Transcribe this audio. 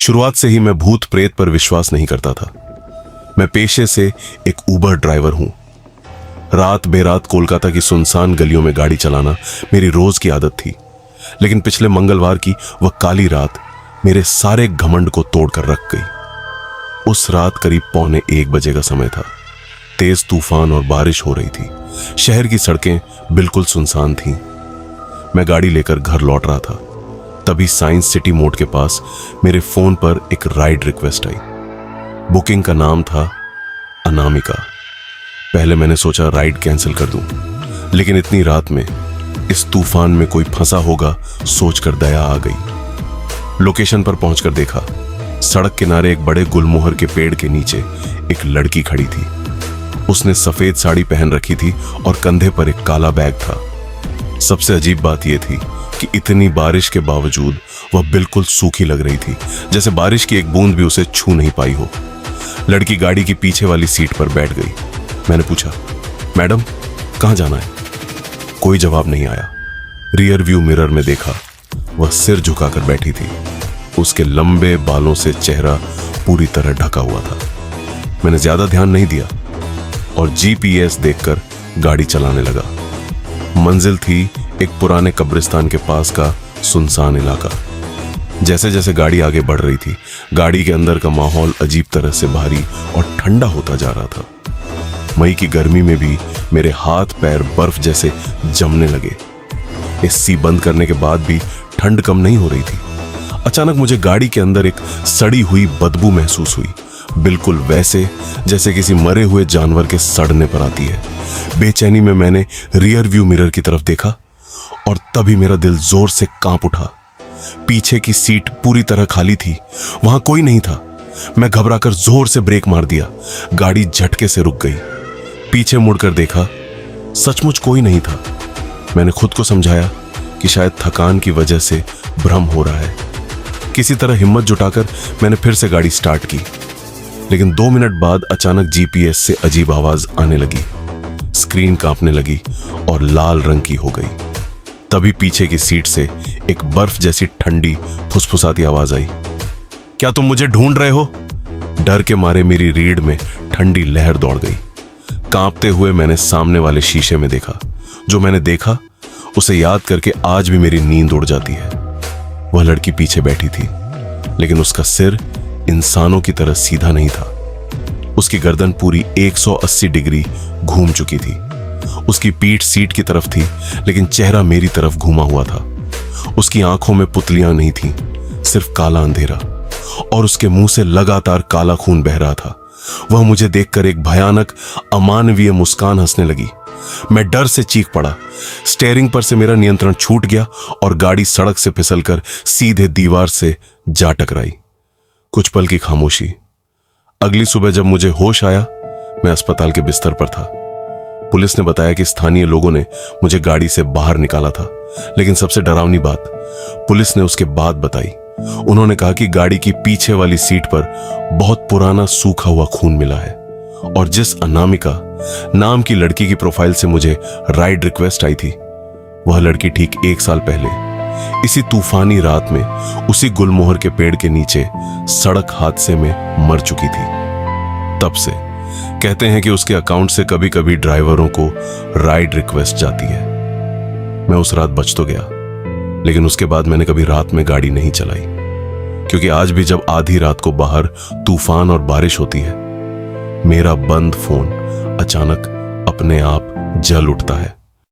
शुरुआत से ही मैं भूत प्रेत पर विश्वास नहीं करता था। मैं पेशे से एक उबर ड्राइवर हूं। रात बेरात कोलकाता की सुनसान गलियों में गाड़ी चलाना मेरी रोज की आदत थी, लेकिन पिछले मंगलवार की वह काली रात मेरे सारे घमंड को तोड़कर रख गई। उस रात करीब 1:45 का समय था। तेज तूफान और बारिश हो रही थी। शहर की सड़कें बिल्कुल सुनसान थीं। मैं गाड़ी लेकर घर लौट रहा था, तभी साइंस सिटी मोड़ के पास मेरे फोन पर एक राइड रिक्वेस्ट आई। बुकिंग का नाम था अनामिका। पहले मैंने सोचा राइड कैंसिल कर दूं, लेकिन इतनी रात में इस तूफान में कोई फंसा होगा सोचकर दया आ गई। लोकेशन पर पहुंचकर देखा, सड़क किनारे एक बड़े गुलमोहर के पेड़ के नीचे एक लड़की खड़ी थी। उसने सफेद साड़ी पहन रखी थी और कंधे पर एक काला बैग था। सबसे अजीब बात यह थी कि इतनी बारिश के बावजूद वह बिल्कुल सूखी लग रही थी, जैसे बारिश की एक बूंद भी उसे छू नहीं पाई हो। लड़की गाड़ी की पीछे वाली सीट पर बैठ गई। मैंने पूछा, मैडम कहां जाना है? कोई जवाब नहीं आया। रियर व्यू मिरर में देखा, वह सिर झुकाकर बैठी थी। उसके लंबे बालों से चेहरा पूरी तरह ढका हुआ था। मैंने ज्यादा ध्यान नहीं दिया और जीपीएस देखकर गाड़ी चलाने लगा। मंजिल थी एक पुराने कब्रिस्तान के पास का सुनसान इलाका। जैसे जैसे गाड़ी आगे बढ़ रही थी, गाड़ी के अंदर का माहौल अजीब तरह से भारी और ठंडा होता जा रहा था। मई की गर्मी में भी मेरे हाथ पैर बर्फ जैसे जमने लगे। एसी बंद करने के बाद भी ठंड कम नहीं हो रही थी। अचानक मुझे गाड़ी के अंदर एक सड़ी हुई बदबू महसूस हुई, बिल्कुल वैसे जैसे किसी मरे हुए जानवर के सड़ने पर आती है। बेचैनी में मैंने रियर व्यू मिरर की तरफ देखा और तभी मेरा दिल जोर से कांप उठा। पीछे की सीट पूरी तरह खाली थी, वहां कोई नहीं था। मैं घबराकर जोर से ब्रेक मार दिया। गाड़ी झटके से रुक गई। पीछे मुड़कर देखा, सचमुच कोई नहीं था। मैंने खुद को समझाया कि शायद थकान की वजह से भ्रम हो रहा है। किसी तरह हिम्मत जुटाकर मैंने फिर से गाड़ी स्टार्ट की, लेकिन 2 मिनट बाद अचानक जीपीएस से अजीब आवाज आने लगी। स्क्रीन कांपने लगी और लाल रंग की हो गई। तभी पीछे की सीट से एक बर्फ जैसी ठंडी फुसफुसाती आवाज आई, क्या तुम मुझे ढूंढ रहे हो? डर के मारे मेरी रीढ़ में ठंडी लहर दौड़ गई। कांपते हुए मैंने सामने वाले शीशे में देखा। जो मैंने देखा उसे याद करके आज भी मेरी नींद उड़ जाती है। वह लड़की पीछे बैठी थी, लेकिन उसका सिर इंसानों की तरह सीधा नहीं था। उसकी गर्दन पूरी 180 डिग्री घूम चुकी थी। उसकी पीठ सीट की तरफ थी, लेकिन चेहरा मेरी तरफ घूमा हुआ था। उसकी आंखों में पुतलियां नहीं थी, सिर्फ काला अंधेरा, और उसके मुंह से लगातार काला खून बह रहा था। वह मुझे देखकर एक भयानक अमानवीय मुस्कान हंसने लगी। मैं डर से चीख पड़ा। स्टीयरिंग पर से मेरा नियंत्रण छूट गया और गाड़ी सड़क से फिसलकर सीधे दीवार से जा टकराई। कुछ पल की खामोशी। अगली सुबह जब मुझे होश आया, मैं अस्पताल के बिस्तर पर था। पुलिस ने बताया कि स्थानीय लोगों ने मुझे गाड़ी से बाहर निकाला था, लेकिन सबसे डरावनी बात पुलिस ने उसके बाद बताई। उन्होंने कहा कि गाड़ी की पीछे वाली सीट पर बहुत पुराना सूखा हुआ खून मिला है, और जिस अनामिका नाम की लड़की की प्रोफाइल से मुझे राइड रिक्वेस्ट आई थी, वह लड़की ठीक 1 साल पहले इसी तूफानी रात में उसी गुलमोहर के पेड़ के नीचे सड़क हादसे में मर चुकी थी। तब से कहते हैं कि उसके अकाउंट से कभी कभी ड्राइवरों को राइड रिक्वेस्ट जाती है। मैं उस रात बच तो गया, लेकिन उसके बाद मैंने कभी रात में गाड़ी नहीं चलाई, क्योंकि आज भी जब आधी रात को बाहर तूफान और बारिश होती है, मेरा बंद फोन अचानक अपने आप जल उठता है।